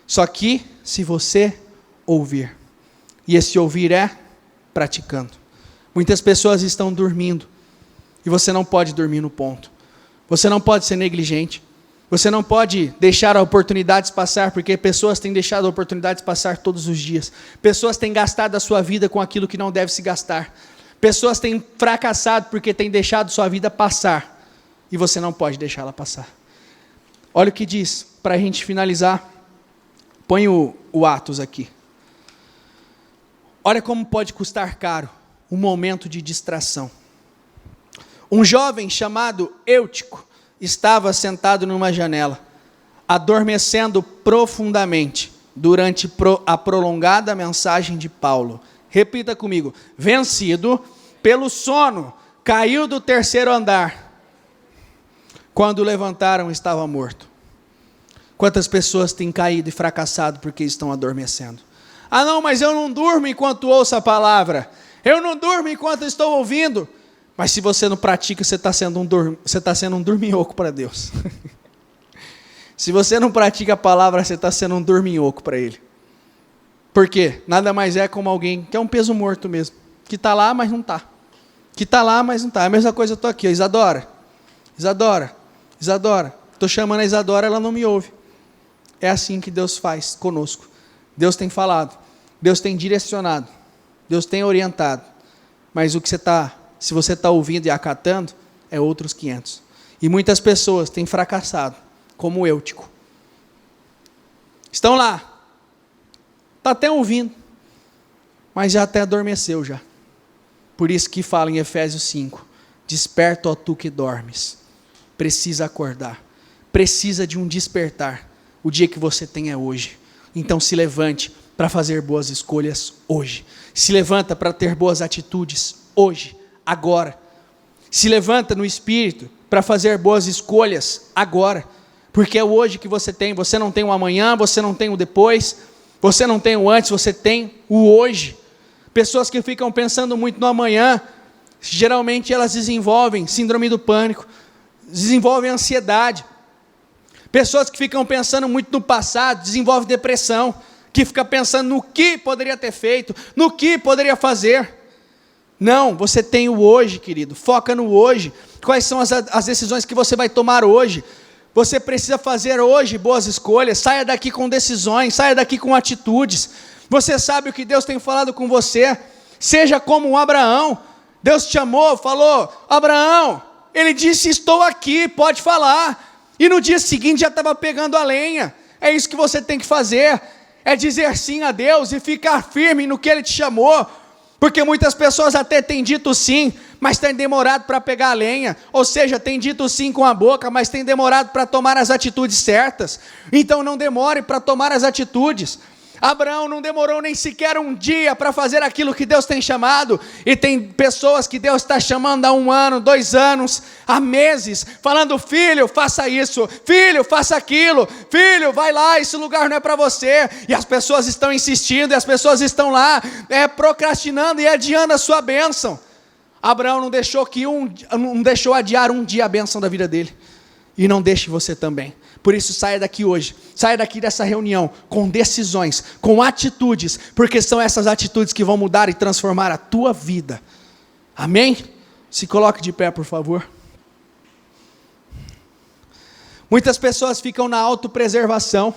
Só que se você ouvir, e esse ouvir é praticando. Muitas pessoas estão dormindo, e você não pode dormir no ponto. Você não pode ser negligente. Você não pode deixar oportunidades passar, porque pessoas têm deixado oportunidades passar todos os dias. Pessoas têm gastado a sua vida com aquilo que não deve se gastar. Pessoas têm fracassado porque têm deixado sua vida passar. E você não pode deixá-la passar. Olha o que diz, para a gente finalizar. Põe o Atos aqui. Olha como pode custar caro um momento de distração. Um jovem chamado Eutico estava sentado numa janela, adormecendo profundamente durante a prolongada mensagem de Paulo. Repita comigo: vencido pelo sono, caiu do terceiro andar. Quando o levantaram, estava morto. Quantas pessoas têm caído e fracassado porque estão adormecendo? Ah não, mas eu não durmo enquanto ouço a palavra. Eu não durmo enquanto estou ouvindo. Mas se você não pratica, você está sendo um dorminhoco para Deus. Se você não pratica a palavra, você está sendo um dorminhoco para Ele. Por quê? Nada mais é como alguém que é um peso morto mesmo. Que está lá, mas não está. Que está lá, mas não está. É a mesma coisa eu estou aqui, ó, Isadora. Estou chamando a Isadora, ela não me ouve. É assim que Deus faz conosco. Deus tem falado. Deus tem direcionado. Deus tem orientado. Mas o que se você está ouvindo e acatando, é outros 500. E muitas pessoas têm fracassado, como o Eutico. Estão lá. Está até ouvindo. Mas já até adormeceu já. Por isso que fala em Efésios 5. Desperta, ó tu que dormes. Precisa acordar. Precisa de um despertar. O dia que você tem é hoje. Então se levante para fazer boas escolhas hoje. Se levanta para ter boas atitudes hoje, agora. Se levanta no espírito para fazer boas escolhas agora. Porque é hoje que você tem. Você não tem o amanhã, você não tem o depois, você não tem o antes, você tem o hoje. Pessoas que ficam pensando muito no amanhã, geralmente elas desenvolvem síndrome do pânico, desenvolvem ansiedade. Pessoas que ficam pensando muito no passado, desenvolvem depressão, que fica pensando no que poderia ter feito, no que poderia fazer. Não, você tem o hoje, querido, foca no hoje. Quais são as decisões que você vai tomar hoje? Você precisa fazer hoje boas escolhas, saia daqui com decisões, saia daqui com atitudes. Você sabe o que Deus tem falado com você, seja como um Abraão. Deus te chamou, falou: Abraão, ele disse: estou aqui, pode falar. E no dia seguinte já estava pegando a lenha. É isso que você tem que fazer, é dizer sim a Deus e ficar firme no que Ele te chamou. Porque muitas pessoas até têm dito sim, mas têm demorado para pegar a lenha. Ou seja, têm dito sim com a boca, mas têm demorado para tomar as atitudes certas. Então não demore para tomar as atitudes. Abraão não demorou nem sequer um dia para fazer aquilo que Deus tem chamado. E tem pessoas que Deus está chamando há 1 ano, 2 anos, há meses, falando: filho, faça isso, filho, faça aquilo, filho, vai lá, esse lugar não é para você. E as pessoas estão insistindo, e as pessoas estão lá procrastinando e adiando a sua bênção. Abraão não deixou adiar um dia a bênção da vida dele. E não deixe você também. Por isso, saia daqui hoje, saia daqui dessa reunião com decisões, com atitudes, porque são essas atitudes que vão mudar e transformar a tua vida. Amém? Se coloque de pé, por favor. Muitas pessoas ficam na autopreservação.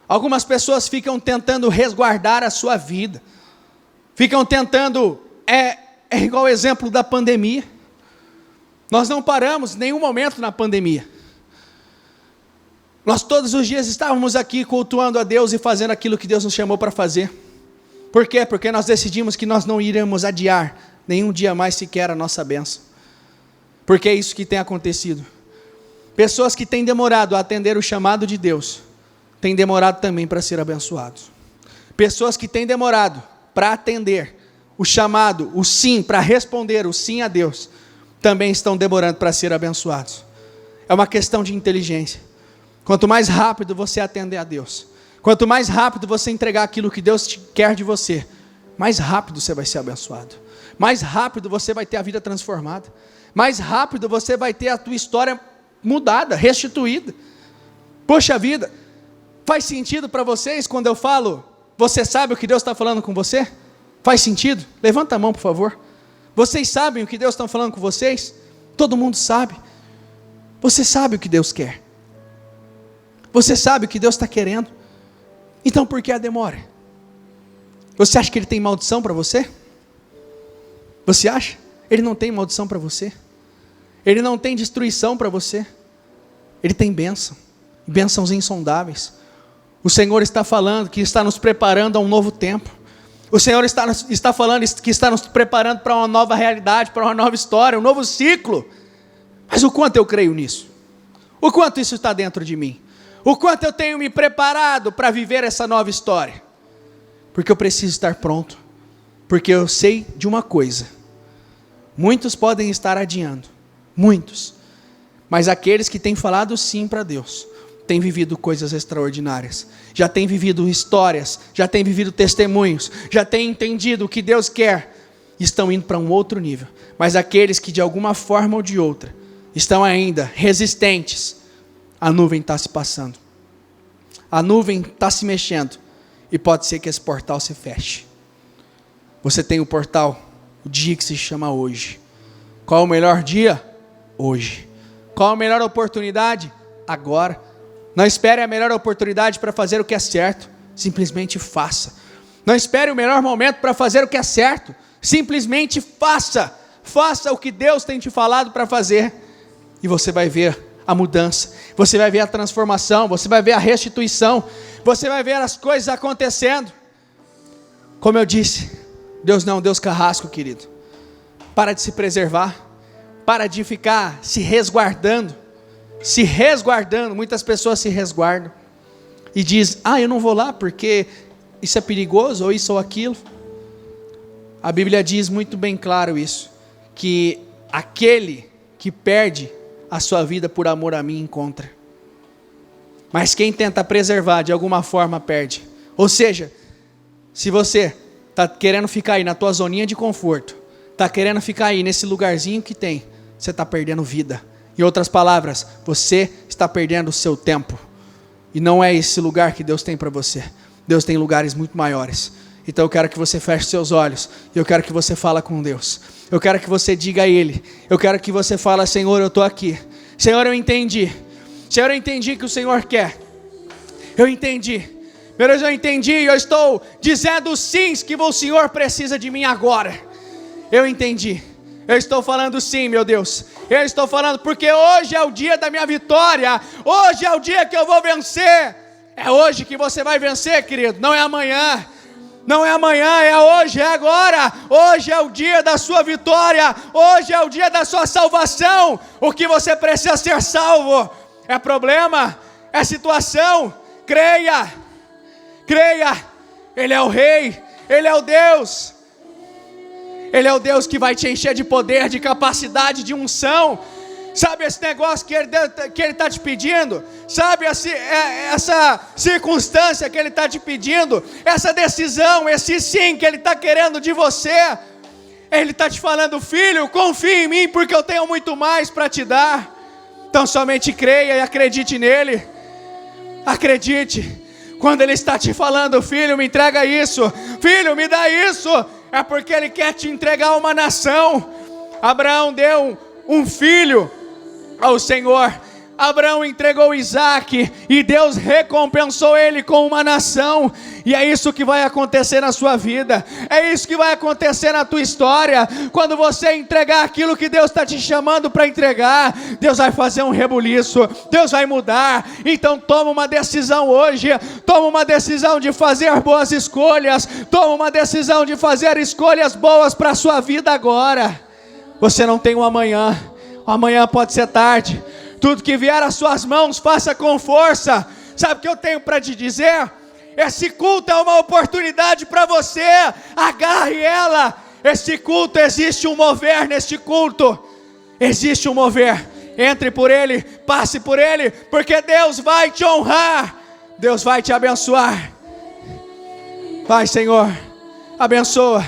Algumas pessoas ficam tentando resguardar a sua vida. Ficam tentando, é igual o exemplo da pandemia. Nós não paramos em nenhum momento na pandemia. Nós todos os dias estávamos aqui cultuando a Deus e fazendo aquilo que Deus nos chamou para fazer. Por quê? Porque nós decidimos que nós não iremos adiar nenhum dia mais sequer a nossa bênção. Porque é isso que tem acontecido. Pessoas que têm demorado a atender o chamado de Deus, têm demorado também para ser abençoados. Pessoas que têm demorado para atender o chamado, o sim, para responder o sim a Deus, também estão demorando para ser abençoados. É uma questão de inteligência. Quanto mais rápido você atender a Deus, quanto mais rápido você entregar aquilo que Deus quer de você, mais rápido você vai ser abençoado. Mais rápido você vai ter a vida transformada. Mais rápido você vai ter a tua história mudada, restituída. Poxa vida, faz sentido para vocês quando eu falo, você sabe o que Deus está falando com você? Faz sentido? Levanta a mão, por favor. Vocês sabem o que Deus está falando com vocês? Todo mundo sabe. Você sabe o que Deus quer. Você sabe o que Deus está querendo. Então por que a demora? Você acha que Ele tem maldição para você? Você acha? Ele não tem maldição para você. Ele não tem destruição para você. Ele tem bênção. Bênçãos insondáveis. O Senhor está falando que está nos preparando a um novo tempo. O Senhor está falando que está nos preparando para uma nova realidade, para uma nova história, um novo ciclo. Mas o quanto eu creio nisso? O quanto isso está dentro de mim? O quanto eu tenho me preparado para viver essa nova história? Porque eu preciso estar pronto. Porque eu sei de uma coisa. Muitos podem estar adiando. Muitos. Mas aqueles que têm falado sim para Deus, têm vivido coisas extraordinárias. Já têm vivido histórias. Já têm vivido testemunhos. Já têm entendido o que Deus quer. Estão indo para um outro nível. Mas aqueles que de alguma forma ou de outra estão ainda resistentes, a nuvem está se passando. A nuvem está se mexendo. E pode ser que esse portal se feche. Você tem o portal, o dia que se chama hoje. Qual o melhor dia? Hoje. Qual a melhor oportunidade? Agora. Não espere a melhor oportunidade para fazer o que é certo. Simplesmente faça. Não espere o melhor momento para fazer o que é certo. Simplesmente faça. Faça o que Deus tem te falado para fazer. E você vai ver a mudança, você vai ver a transformação, você vai ver a restituição, você vai ver as coisas acontecendo. Como eu disse, Deus não é um Deus carrasco, querido. Para de se preservar, para de ficar se resguardando, muitas pessoas se resguardam, e diz, eu não vou lá porque isso é perigoso, ou isso ou aquilo. A Bíblia diz muito bem claro isso, que aquele que perde a sua vida por amor a mim encontra. Mas quem tenta preservar de alguma forma perde. Ou seja, se você está querendo ficar aí na tua zoninha de conforto, está querendo ficar aí nesse lugarzinho que tem, você está perdendo vida. Em outras palavras, você está perdendo o seu tempo. E não é esse lugar que Deus tem para você. Deus tem lugares muito maiores. Então eu quero que você feche seus olhos. E eu quero que você fale com Deus. Eu quero que você diga a Ele. Eu quero que você fale, Senhor, eu estou aqui. Senhor, eu entendi. Senhor, eu entendi que o Senhor quer. Eu entendi. Meu Deus, eu entendi. Eu estou dizendo sim que o Senhor precisa de mim agora. Eu entendi. Eu estou falando sim, meu Deus. Eu estou falando porque hoje é o dia da minha vitória. Hoje é o dia que eu vou vencer. É hoje que você vai vencer, querido. Não é amanhã. Não é amanhã, é hoje, é agora. Hoje é o dia da sua vitória. Hoje é o dia da sua salvação. O que você precisa ser salvo é problema, é situação. Creia, creia. Ele é o Rei, Ele é o Deus. Ele é o Deus que vai te encher de poder, de capacidade, de unção. Sabe esse negócio que Ele está te pedindo? Sabe essa circunstância que Ele está te pedindo? Essa decisão, esse sim que Ele está querendo de você? Ele está te falando, filho, confie em mim porque eu tenho muito mais para te dar. Então somente creia e acredite nele. Acredite. Quando Ele está te falando, filho, me entrega isso. Filho, me dá isso. É porque Ele quer te entregar uma nação. Abraão deu um filho ao Senhor. Abraão entregou Isaac e Deus recompensou ele com uma nação. E é isso que vai acontecer na sua vida. É isso que vai acontecer na tua história. Quando você entregar aquilo que Deus está te chamando para entregar, Deus vai fazer um rebuliço. Deus vai mudar. Então toma uma decisão hoje. Toma uma decisão de fazer boas escolhas. Toma uma decisão de fazer escolhas boas para a sua vida agora. Você não tem um amanhã. O amanhã pode ser tarde. Tudo que vier às suas mãos, faça com força. Sabe o que eu tenho para te dizer? Esse culto é uma oportunidade para você. Agarre ela. Esse culto, existe um mover neste culto. Existe um mover. Entre por ele, passe por ele, porque Deus vai te honrar. Deus vai te abençoar. Vai, Senhor. Abençoa.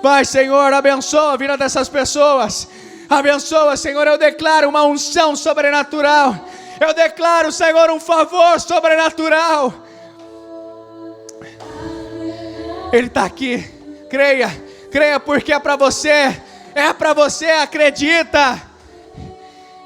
Vai, Senhor, abençoa a vida dessas pessoas. Abençoa, Senhor, eu declaro uma unção sobrenatural. Eu declaro, Senhor, um favor sobrenatural. Ele está aqui. Creia, creia, porque é para você. É para você, acredita.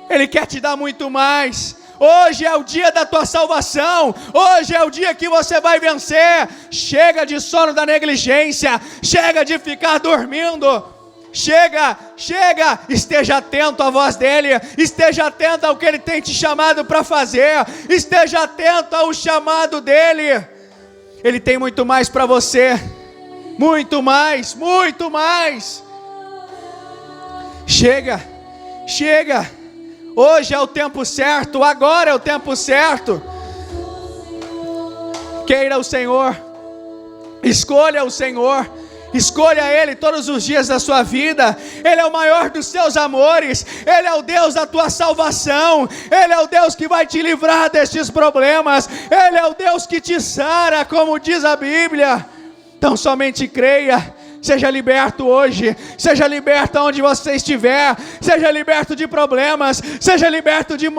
Ele quer te dar muito mais. Hoje é o dia da tua salvação. Hoje é o dia que você vai vencer. Chega de sono da negligência. Chega de ficar dormindo. Chega, chega. Esteja atento à voz dele. Esteja atento ao que ele tem te chamado para fazer. Esteja atento ao chamado dele. Ele tem muito mais para você. Muito mais, muito mais. Chega, chega. Hoje é o tempo certo, agora é o tempo certo. Queira o Senhor, escolha o Senhor, escolha Ele todos os dias da sua vida. Ele é o maior dos seus amores, Ele é o Deus da tua salvação, Ele é o Deus que vai te livrar destes problemas, Ele é o Deus que te sara, como diz a Bíblia. Então somente creia. Seja liberto hoje, seja liberto onde você estiver, seja liberto de problemas, seja liberto de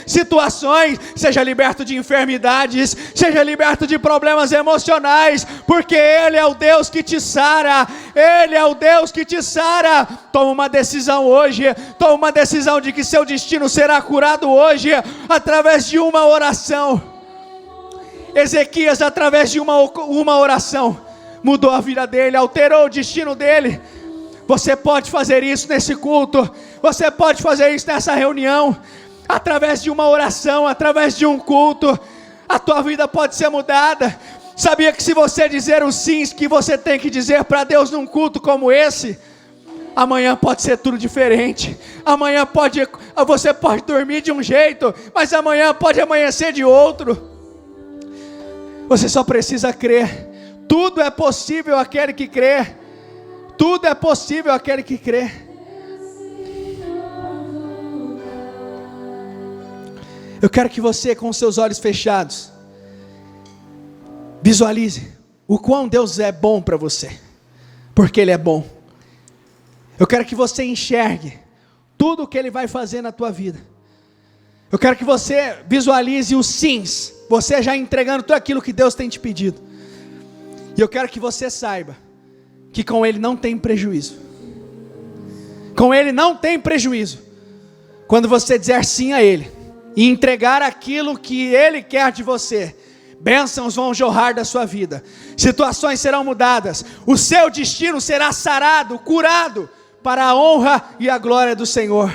situações, seja liberto de enfermidades, seja liberto de problemas emocionais, porque Ele é o Deus que te sara, Ele é o Deus que te sara. Toma uma decisão hoje, toma uma decisão de que seu destino será curado hoje, através de uma oração. Ezequias, através de uma oração, mudou a vida dele, alterou o destino dele. Você pode fazer isso nesse culto, você pode fazer isso nessa reunião, através de uma oração, através de um culto, a tua vida pode ser mudada. Sabia que se você dizer os sims que você tem que dizer para Deus num culto como esse, amanhã pode ser tudo diferente. Amanhã você pode dormir de um jeito, mas amanhã pode amanhecer de outro. Você só precisa crer. Tudo é possível àquele que crê. Tudo é possível àquele que crê. Eu quero que você, com seus olhos fechados, visualize o quão Deus é bom para você, porque Ele é bom. Eu quero que você enxergue tudo o que Ele vai fazer na tua vida. Eu quero que você visualize os sims, você já entregando tudo aquilo que Deus tem te pedido. E eu quero que você saiba que com Ele não tem prejuízo. Com Ele não tem prejuízo. Quando você dizer sim a Ele e entregar aquilo que Ele quer de você, bênçãos vão jorrar da sua vida, situações serão mudadas, o seu destino será sarado, curado, para a honra e a glória do Senhor.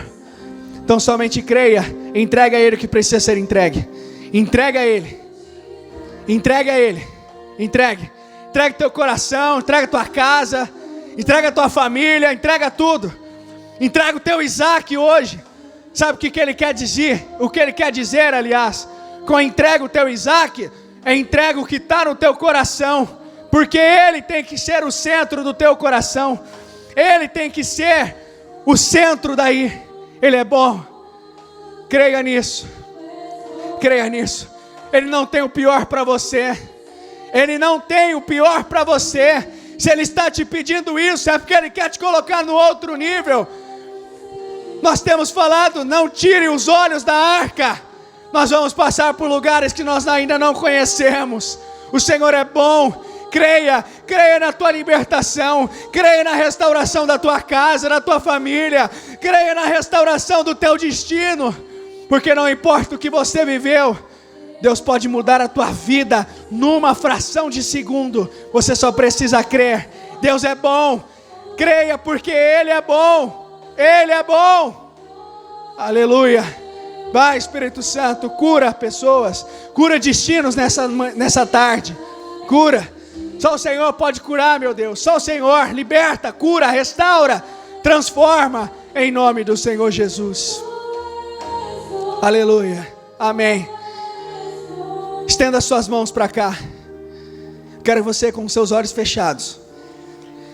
Então somente creia, entregue a Ele o que precisa ser entregue. Entregue a Ele. Entregue a Ele. Entregue. Entrega teu coração, entrega tua casa, entrega tua família, entrega tudo. Entrega o teu Isaac hoje. Sabe o que ele quer dizer? O que ele quer dizer, aliás, com entrega o teu Isaac, é entrega o que está no teu coração, porque ele tem que ser o centro do teu coração. Ele tem que ser o centro daí. Ele é bom. Creia nisso. Creia nisso. Ele não tem o pior para você. Ele não tem o pior para você. Se Ele está te pedindo isso, é porque Ele quer te colocar no outro nível. Nós temos falado, não tire os olhos da arca. Nós vamos passar por lugares que nós ainda não conhecemos. O Senhor é bom. Creia, creia na tua libertação. Creia na restauração da tua casa, da tua família. Creia na restauração do teu destino. Porque não importa o que você viveu, Deus pode mudar a tua vida numa fração de segundo. Você só precisa crer. Deus é bom. Creia, porque Ele é bom. Ele é bom. Aleluia. Vai, Espírito Santo, cura pessoas. Cura destinos nessa tarde. Cura. Só o Senhor pode curar, meu Deus. Só o Senhor liberta, cura, restaura, transforma. Em nome do Senhor Jesus. Aleluia. Amém. Estenda suas mãos para cá. Quero você com seus olhos fechados.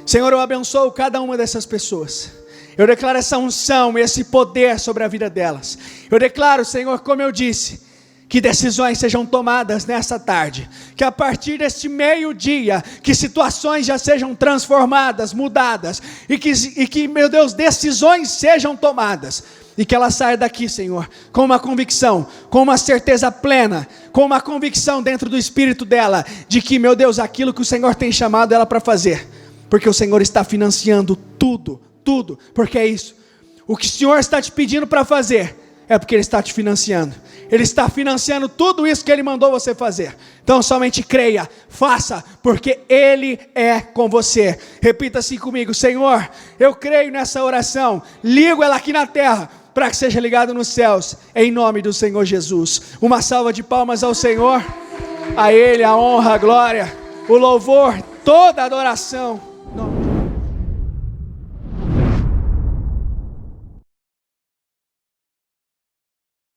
Senhor, eu abençoo cada uma dessas pessoas. Eu declaro essa unção e esse poder sobre a vida delas. Eu declaro, Senhor, como eu disse, Que decisões sejam tomadas nessa tarde, que a partir deste meio-dia, que situações já sejam transformadas, mudadas, e que, meu Deus, decisões sejam tomadas, e que ela saia daqui, Senhor, com uma convicção, com uma certeza plena, com uma convicção dentro do espírito dela, de que, meu Deus, aquilo que o Senhor tem chamado ela para fazer, porque o Senhor está financiando tudo, porque é isso, o que o Senhor está te pedindo para fazer, é porque Ele está te financiando. Ele está financiando tudo isso que Ele mandou você fazer. Então somente creia, faça, porque Ele é com você. Repita assim comigo: Senhor, eu creio nessa oração, ligo ela aqui na terra, para que seja ligado nos céus, em nome do Senhor Jesus. Uma salva de palmas ao Senhor, a Ele a honra, a glória, o louvor, toda a adoração.